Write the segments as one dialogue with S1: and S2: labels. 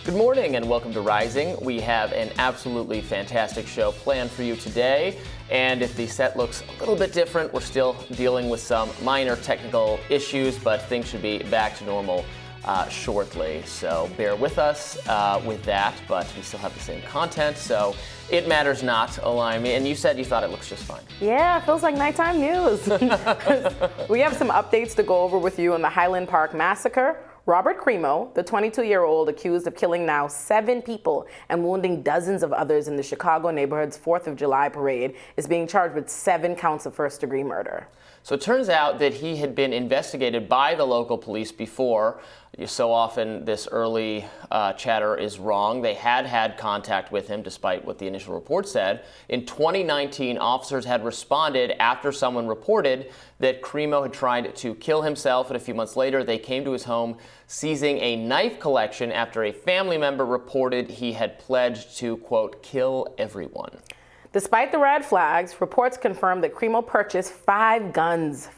S1: Good morning and welcome to Rising. We have an absolutely fantastic show planned for you today. And if the set looks a little bit different, we're still dealing with some minor technical issues, but things should be back to normal shortly. So bear with us with that, but we still have the same content, so it matters not, Olayemi. And you said you thought it looks just fine.
S2: Yeah, it feels like nighttime news. We have some updates to go over with you on the Highland Park Massacre. Robert Crimo, the 22-year-old accused of killing now 7 people and wounding dozens of others in the Chicago neighborhood's 4th of July parade, is being charged with 7 counts of first-degree murder.
S1: So it turns out that he had been investigated by the local police before. So often this early chatter is wrong. They had contact with him despite what the initial report said. In 2019, officers had responded after someone reported that Crimo had tried to kill himself, and a few months later they came to his home seizing a knife collection after a family member reported he had pledged to, quote, kill everyone.
S2: Despite the red flags, reports confirm that Crimo purchased 5 guns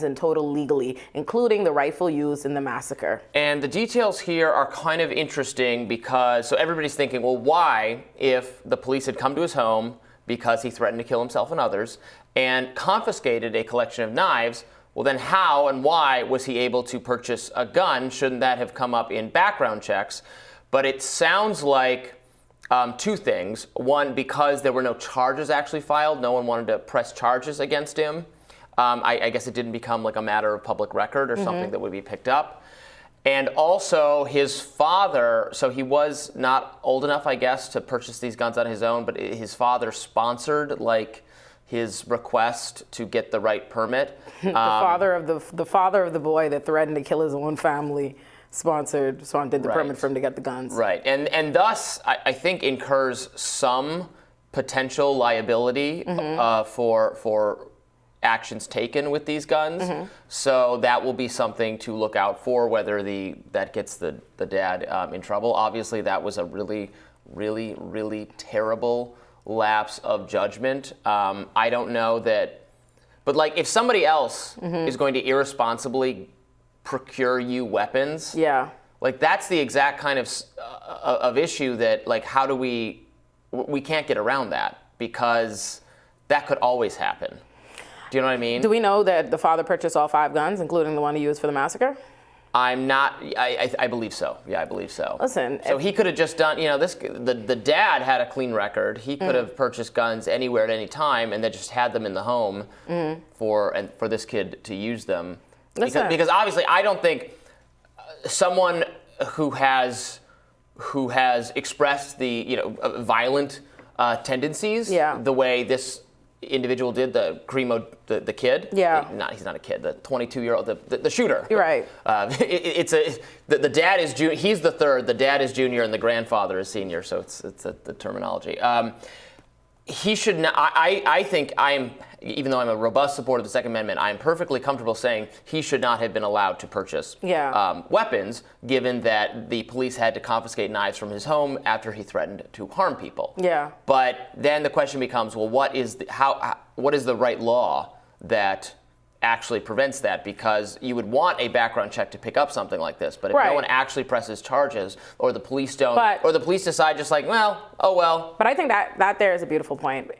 S2: in total legally, including the rifle used in the massacre.
S1: And the details here are kind of interesting because, so everybody's thinking, well, why, if the police had come to his home because he threatened to kill himself and others and confiscated a collection of knives, well, then how and why was he able to purchase a gun? Shouldn't that have come up in background checks? But it sounds like 2 things. One, because there were no charges actually filed, no one wanted to press charges against him. I guess it didn't become like a matter of public record or something that would be picked up. And also his father, so he was not old enough, I guess, to purchase these guns on his own, but his father sponsored like his request to get the right permit.
S2: The father of the boy that threatened to kill his own family sponsored the permit for him to get the guns.
S1: Right, and thus I think incurs some potential liability for actions taken with these guns. So that will be something to look out for, whether that gets the dad in trouble. Obviously, that was a really, really, really terrible lapse of judgment. I don't know that, but like if somebody else is going to irresponsibly procure you weapons. Yeah. Like that's the exact kind of issue that like how do we can't get around that because that could always happen. Do you know what I mean?
S2: Do we know that the father purchased all 5 guns, including the one he used for the massacre?
S1: I'm not. I believe so. Yeah, I believe so.
S2: Listen,
S1: so he could have just done. You know, the dad had a clean record. He could have purchased guns anywhere at any time, and then just had them in the home for this kid to use them. Because obviously, I don't think someone who has expressed the violent tendencies the way this individual did, the Crimo, the kid. Yeah. He's not a kid. The 22-year-old, the shooter.
S2: You're right.
S1: The dad is junior. He's the third. The dad is junior, and the grandfather is senior. So it's the terminology. He should not. I think even though I'm a robust supporter of the Second Amendment, I am perfectly comfortable saying he should not have been allowed to purchase weapons, given that the police had to confiscate knives from his home after he threatened to harm people. Yeah. But then the question becomes, well, what is the right law that actually prevents that? Because you would want a background check to pick up something like this, but if no one actually presses charges, or the police don't, or the police decide just like, well, oh well.
S2: But I think that there is a beautiful point.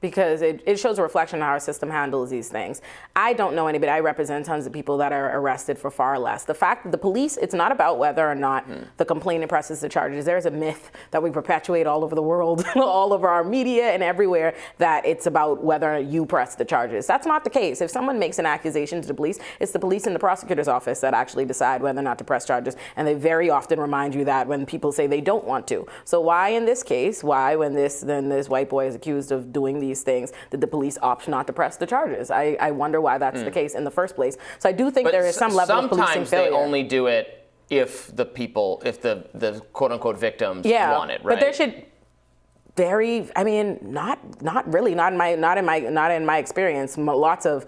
S2: Because it shows a reflection on how our system handles these things. I don't know anybody. I represent tons of people that are arrested for far less. The fact that the police, it's not about whether or not the complainant presses the charges. There's a myth that we perpetuate all over the world, all over our media and everywhere, that it's about whether you press the charges. That's not the case. If someone makes an accusation to the police, it's the police and the prosecutor's office that actually decide whether or not to press charges. And they very often remind you that when people say they don't want to. So why in this case, when this white boy is accused of doing these things, did the police opt not to press the charges? I wonder why that's the case in the first place. So I do think there is some level of policing failure.
S1: Sometimes they only do it if the quote unquote victims want it, right?
S2: But there should not really, not in my experience. Lots of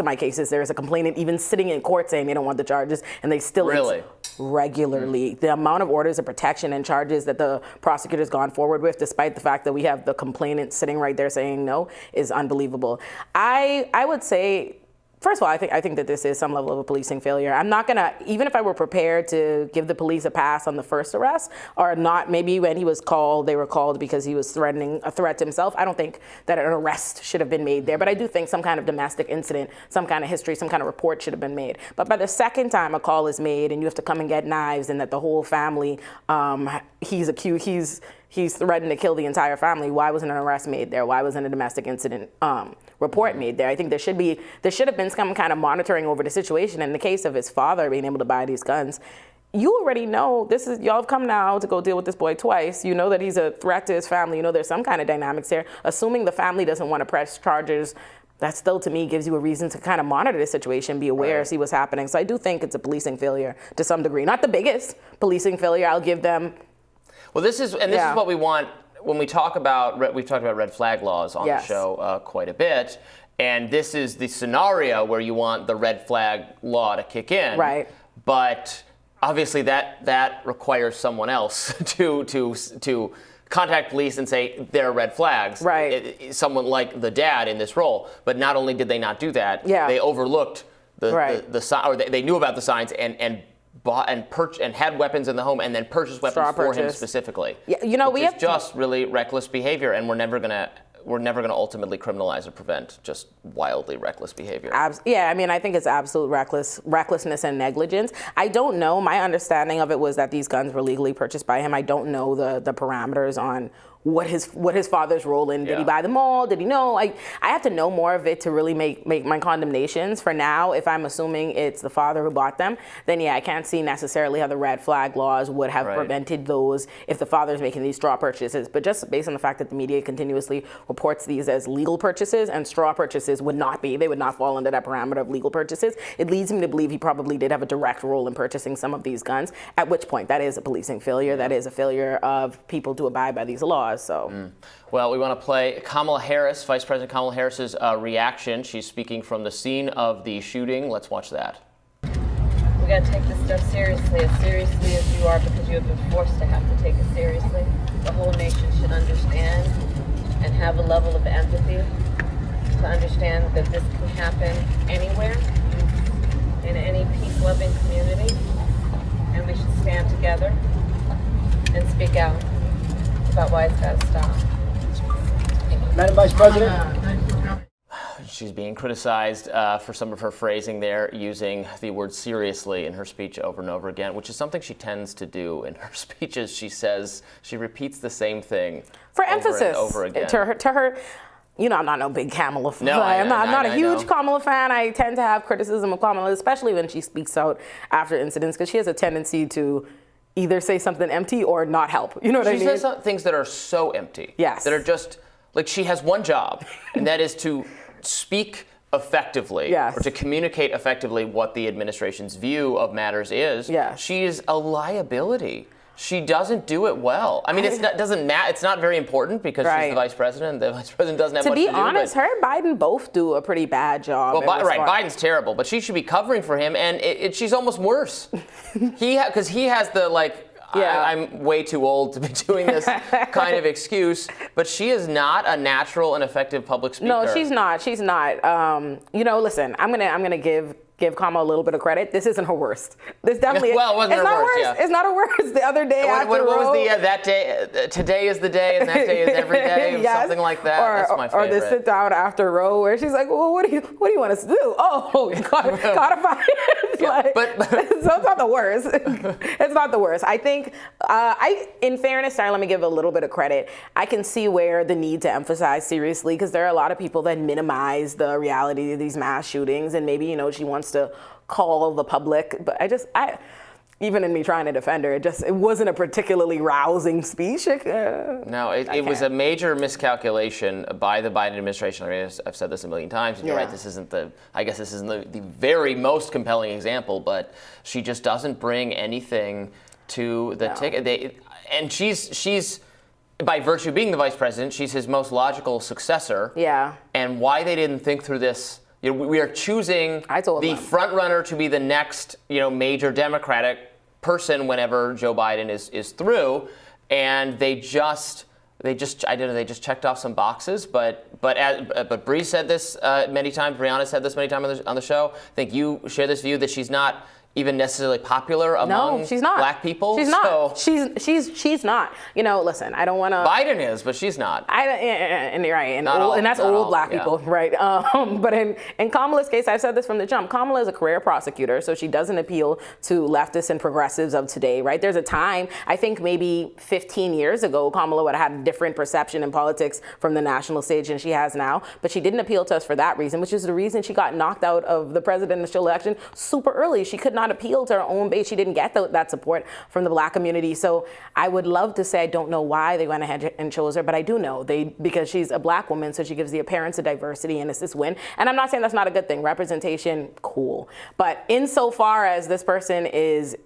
S2: my cases, there is a complainant even sitting in court saying they don't want the charges, and they still regularly. The amount of orders of protection and charges that the prosecutor's gone forward with, despite the fact that we have the complainant sitting right there saying no, is unbelievable. I would say First of all, I think that this is some level of a policing failure. I'm not gonna, even if I were prepared to give the police a pass on the first arrest, or not, maybe when he was called, they were called because he was threatening a threat to himself. I don't think that an arrest should have been made there, but I do think some kind of domestic incident, some kind of history, some kind of report should have been made. But by the second time a call is made and you have to come and get knives, and that the whole family, he's threatened to kill the entire family. Why wasn't an arrest made there? Why wasn't a domestic incident report made there? I think there should have been some kind of monitoring over the situation. In the case of his father being able to buy these guns, you already know y'all have come now to go deal with this boy twice. You know that he's a threat to his family. You know there's some kind of dynamics there. Assuming the family doesn't want to press charges, that still, to me, gives you a reason to kind of monitor the situation, be aware, see what's happening. So I do think it's a policing failure to some degree. Not the biggest policing failure. I'll give them.
S1: Well, this is what we want when we've talked about red flag laws on the show quite a bit, and this is the scenario where you want the red flag law to kick in.
S2: Right.
S1: But obviously that requires someone else to contact police and say there are red flags.
S2: Right.
S1: Someone like the dad in this role. But not only did they not do that, they overlooked the sign, or they knew about the signs and bought and had weapons in the home and then purchased weapons for him specifically.
S2: Yeah,
S1: which is just really reckless behavior, and we're never gonna ultimately criminalize or prevent just wildly reckless behavior.
S2: Yeah, I mean, I think it's absolute recklessness and negligence. I don't know. My understanding of it was that these guns were legally purchased by him. I don't know the parameters on what his father's role in. Did he buy them all? Did he know? I have to know more of it to really make my condemnations. For now, if I'm assuming it's the father who bought them, then I can't see necessarily how the red flag laws would have prevented those if the father's making these straw purchases. But just based on the fact that the media continuously reports these as legal purchases, and straw purchases would not be. They would not fall under that parameter of legal purchases. It leads me to believe he probably did have a direct role in purchasing some of these guns, at which point that is a policing failure. That is a failure of people to abide by these laws. So,
S1: Well, we want to play Kamala Harris, Vice President Kamala Harris's reaction. She's speaking from the scene of the shooting. Let's watch that.
S3: We got to take this stuff seriously as you are, because you have been forced to have to take it seriously. The whole nation should understand and have a level of empathy to understand that this can happen anywhere, in any peace-loving community, and we should stand together and speak out about why it's got to stop.
S4: Madam Vice President.
S1: She's being criticized for some of her phrasing there, using the word seriously in her speech over and over again, which is something she tends to do in her speeches. She repeats the same thing
S2: for
S1: over
S2: emphasis
S1: and over again.
S2: To her. You know, I'm not no big Kamala fan.
S1: No,
S2: I'm not a huge
S1: know.
S2: Kamala fan. I tend to have criticism of Kamala, especially when she speaks out after incidents, because she has a tendency to either say something empty or not help. You know what I mean?
S1: She says some things that are so empty.
S2: Yes.
S1: That are just, like, she has one job, and that is to speak effectively, or to communicate effectively what the administration's view of matters is.
S2: Yes.
S1: She is a liability. She doesn't do it well. I mean, doesn't matter. It's not very important because she's the vice president. The vice president doesn't have much to do.
S2: To be honest, her and Biden both do a pretty bad job.
S1: Well, Biden's terrible, but she should be covering for him, and she's almost worse. Because he has the, like, I'm way too old to be doing this kind of excuse, but she is not a natural and effective public speaker.
S2: No, she's not. She's not. Listen, I'm gonna give Kamala a little bit of credit. This isn't her worst. This definitely
S1: it wasn't her worst. Yeah.
S2: It's not her worst. The other day after
S1: what
S2: Roe,
S1: was the that day? Today is the day, and that day is every day.
S2: Yes.
S1: Something like that. That's my favorite.
S2: Or the sit down after Roe, where she's like, "Well, what do you want us to do? Oh, codify it." So it's not the worst. It's not the worst. I think, in fairness, let me give a little bit of credit. I can see where the need to emphasize seriously, because there are a lot of people that minimize the reality of these mass shootings, and maybe she wants to call the public, but even in me trying to defend her, it wasn't a particularly rousing speech.
S1: No, it was a major miscalculation by the Biden administration. I mean, I've said this a million times, and you're right, this isn't the very most compelling example, but she just doesn't bring anything to the ticket. And she's, by virtue of being the vice president, she's his most logical successor.
S2: Yeah. And
S1: why they didn't think through this. We are choosing the front runner to be the next, major Democratic person whenever Joe Biden is through, and they just checked off some boxes, but But Bree said this many times. Brianna said this many times on the show. I think you share this view that she's not even necessarily popular among
S2: she's not.
S1: black people.
S2: She's not.
S1: So,
S2: she's not. You know, listen, I don't want to.
S1: Biden is, but she's not.
S2: And you're right, and that's
S1: not
S2: old
S1: all,
S2: black
S1: yeah.
S2: people, right? But in Kamala's case, I've said this from the jump. Kamala is a career prosecutor, so she doesn't appeal to leftists and progressives of today, right? There's a time, I think maybe 15 years ago, Kamala would have had a different perception in politics from the national stage than she has now, but she didn't appeal to us for that reason, which is the reason she got knocked out of the presidential election super early. She could not appeal to her own base. She didn't get that support from the black community. So I would love to say I don't know why they went ahead and chose her, but I do know because she's a black woman, so she gives the appearance of diversity, and it's this win. And I'm not saying that's not a good thing. Representation, cool. But insofar as this person is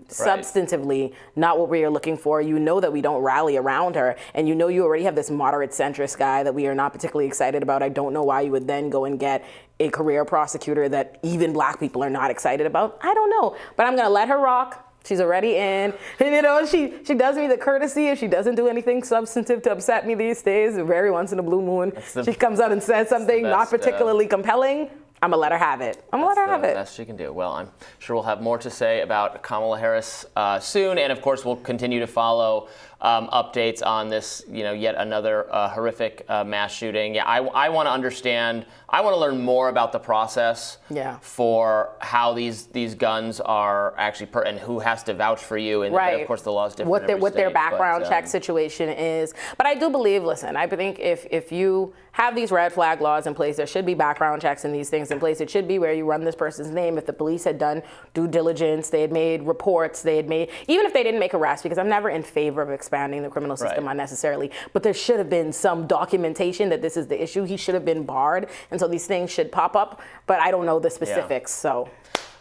S2: substantively not what we are looking for, you know that we don't rally around her, and you know you already have this moderate centrist guy that we are not particularly excited about. I don't know why you would then go and get a career prosecutor that even black people are not excited about. I don't know, but I'm gonna let her rock. She's already in, and you know she does me the courtesy if she doesn't do anything substantive to upset me these days. Very once in a blue moon, she comes out and says something not particularly compelling. I'm gonna let her have it. I'm gonna let her have it.
S1: That's the best she can do. Well, I'm sure we'll have more to say about Kamala Harris soon, and of course we'll continue to follow updates on this, yet another horrific mass shooting. Yeah, I want to understand. I want to learn more about the process for how these guns are actually and who has to vouch for you, and
S2: right.
S1: Of course the law is different.
S2: What their background check situation is. But I do believe. Listen, I think if you have these red flag laws in place, there should be background checks and these things in place. It should be where you run this person's name. If the police had done due diligence, they had made reports, even if they didn't make arrests, because I'm never in favor of expanding the criminal system unnecessarily, but there should have been some documentation that this is the issue. He should have been barred, and so these things should pop up, but I don't know the specifics. So,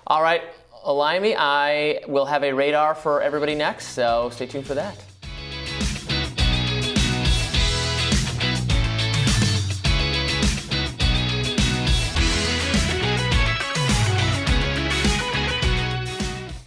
S1: all right, Olayemi, I will have a radar for everybody next, so stay tuned for that.